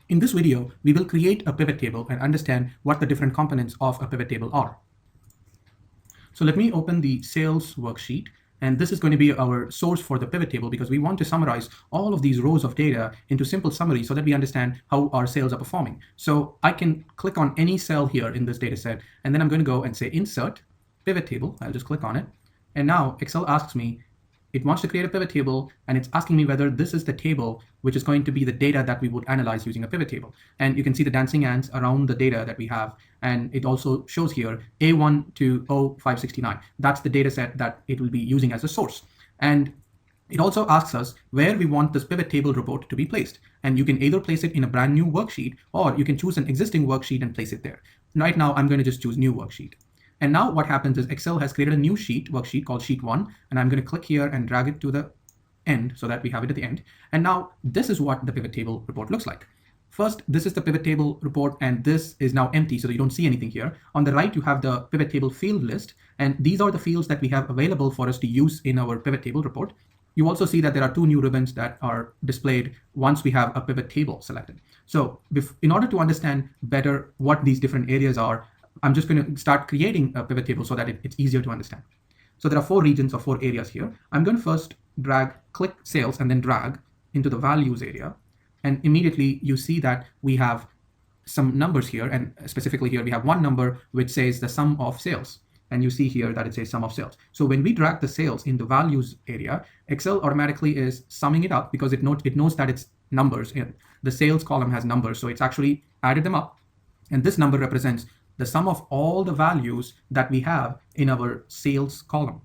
In this video, we will create a pivot table and understand what the different components of a pivot table are. So let me open the sales worksheet, and this is going to be our source for the pivot table because we want to summarize all of these rows of data into simple summaries so that we understand how our sales are performing. So I can click on any cell here in this data set, and then I'm going to go and say Insert, Pivot Table. I'll just click on it. And now Excel asks me, it wants to create a pivot table, and it's asking me whether this is the table which is going to be the data that we would analyze using a pivot table. And you can see the dancing ants around the data that we have. And it also shows here A1 to O569. That's the data set that it will be using as a source. And it also asks us where we want this pivot table report to be placed. And you can either place it in a brand new worksheet, or you can choose an existing worksheet and place it there. Right now, I'm going to just choose new worksheet. And now what happens is Excel has created a new worksheet called sheet 1, and I'm going to click here and drag it to the end so that we have it at the end. And now this is what the pivot table report looks like. First, this is the pivot table report, and this is now empty, so you don't see anything here. On the right, you have the pivot table field list, and these are the fields that we have available for us to use in our pivot table report. You also see that there are two new ribbons that are displayed once we have a pivot table selected. So in order to understand better what these different areas are, I'm just going to start creating a pivot table so that it's easier to understand. So there are 4 regions or 4 areas here. I'm going to first click sales and then drag into the values area. And immediately you see that we have some numbers here, and specifically here we have one number which says the sum of sales. And you see here that it says sum of sales. So when we drag the sales in the values area, Excel automatically is summing it up because it knows that it's numbers. The sales column has numbers, so it's actually added them up. And this number represents the sum of all the values that we have in our sales column.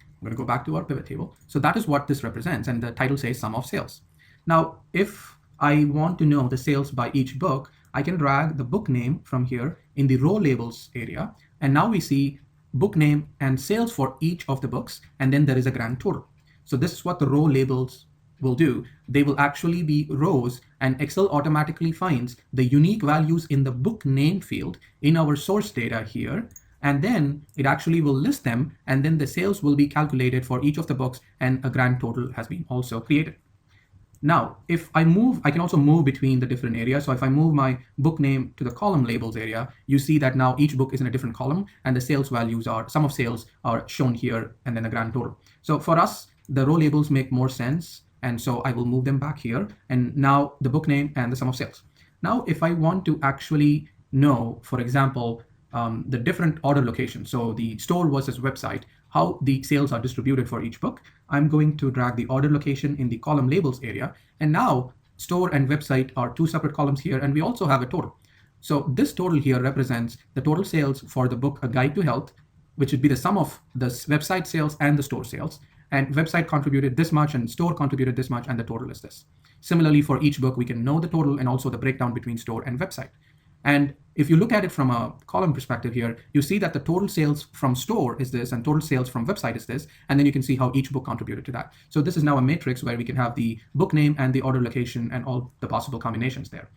I'm going to go back to our pivot table. So that is what this represents, and the title says sum of sales. Now, if I want to know the sales by each book, I can drag the book name from here in the row labels area, and now we see book name and sales for each of the books, and then there is a grand total. So this is what the row labels will do. They will actually be rows, and Excel automatically finds the unique values in the book name field in our source data here, and then it actually will list them, and then the sales will be calculated for each of the books, and a grand total has been also created. Now, if I move, I can also move between the different areas. So if I move my book name to the column labels area, you see that now each book is in a different column, and the sales values are, sum of sales are shown here, and then the grand total. So for us, the row labels make more sense. And so I will move them back here. And now the book name and the sum of sales. Now, if I want to actually know, for example, the different order locations, so the store versus website, how the sales are distributed for each book, I'm going to drag the order location in the column labels area. And now store and website are 2 separate columns here, and we also have a total. So this total here represents the total sales for the book, A Guide to Health, which would be the sum of the website sales and the store sales. And website contributed this much and store contributed this much, and the total is this. Similarly, for each book, we can know the total and also the breakdown between store and website. And if you look at it from a column perspective here, you see that the total sales from store is this and total sales from website is this. And then you can see how each book contributed to that. So this is now a matrix where we can have the book name and the order location and all the possible combinations there.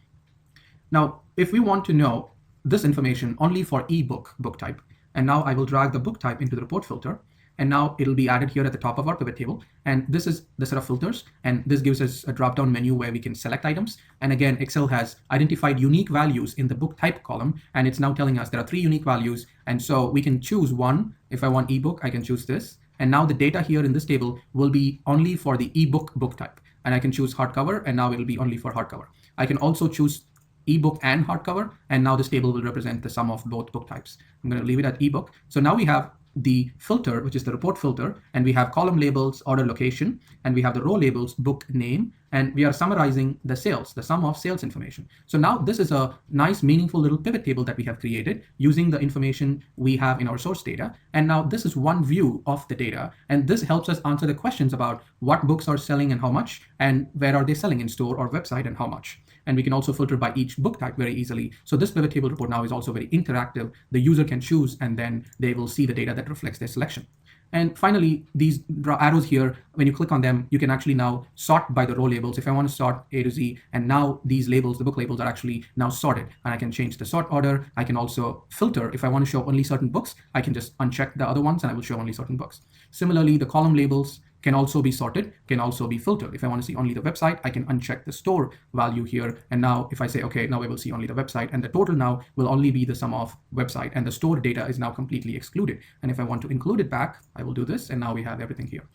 Now, if we want to know this information only for ebook book type, and now I will drag the book type into the report filter. And now it'll be added here at the top of our pivot table. And this is the set of filters. And this gives us a drop-down menu where we can select items. And again, Excel has identified unique values in the book type column. And it's now telling us there are 3 unique values. And so we can choose one. If I want ebook, I can choose this. And now the data here in this table will be only for the ebook book type. And I can choose hardcover, and now it'll be only for hardcover. I can also choose ebook and hardcover. And now this table will represent the sum of both book types. I'm going to leave it at ebook. So now we have the filter, which is the report filter, and we have column labels, order location, and we have the row labels, book name, and we are summarizing the sales, the sum of sales information. So now this is a nice, meaningful little pivot table that we have created using the information we have in our source data. And now this is one view of the data, and this helps us answer the questions about what books are selling and how much, and where are they selling in store or website and how much. And we can also filter by each book type very easily. So this pivot table report now is also very interactive. The user can choose, and then they will see the data that reflects their selection. And finally, these arrows here, when you click on them, you can actually now sort by the row labels. If I want to sort A to Z, and now these labels, the book labels, are actually now sorted. And I can change the sort order. I can also filter. If I want to show only certain books, I can just uncheck the other ones, and I will show only certain books. Similarly, the column labels can also be sorted, can also be filtered. If I want to see only the website, I can uncheck the store value here. And now if I say, okay, now I will see only the website, and the total now will only be the sum of website, and the store data is now completely excluded. And if I want to include it back, I will do this, and now we have everything here.